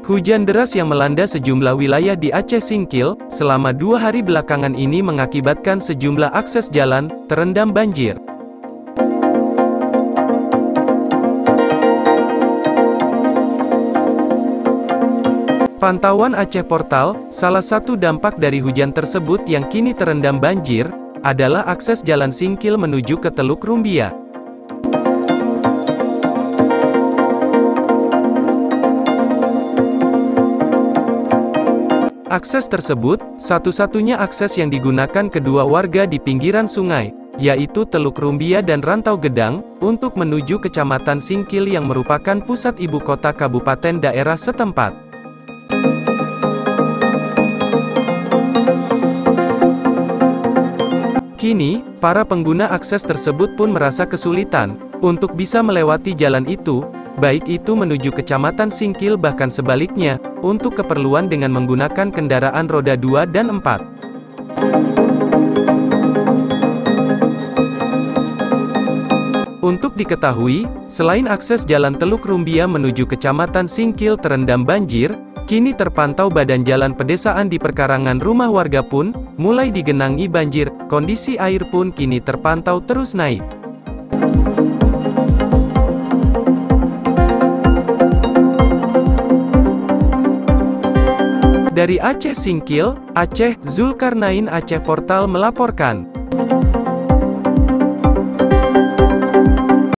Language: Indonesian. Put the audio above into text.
Hujan deras yang melanda sejumlah wilayah di Aceh Singkil, selama 2 hari belakangan ini mengakibatkan sejumlah akses jalan, terendam banjir. Pantauan Aceh Portal, salah satu dampak dari hujan tersebut yang kini terendam banjir, adalah akses jalan Singkil menuju ke Teluk Rumbia. Akses tersebut, satu-satunya akses yang digunakan kedua warga di pinggiran sungai, yaitu Teluk Rumbia dan Rantau Gedang, untuk menuju Kecamatan Singkil yang merupakan pusat ibu kota kabupaten daerah setempat. Kini, para pengguna akses tersebut pun merasa kesulitan untuk bisa melewati jalan itu, baik itu menuju Kecamatan Singkil bahkan sebaliknya, untuk keperluan dengan menggunakan kendaraan roda 2 dan 4. Untuk diketahui, selain akses jalan Teluk Rumbia menuju Kecamatan Singkil terendam banjir, kini terpantau badan jalan pedesaan di perkarangan rumah warga pun mulai digenangi banjir, kondisi air pun kini terpantau terus naik. Dari Aceh Singkil, Aceh, Zulkarnain Aceh Portal melaporkan.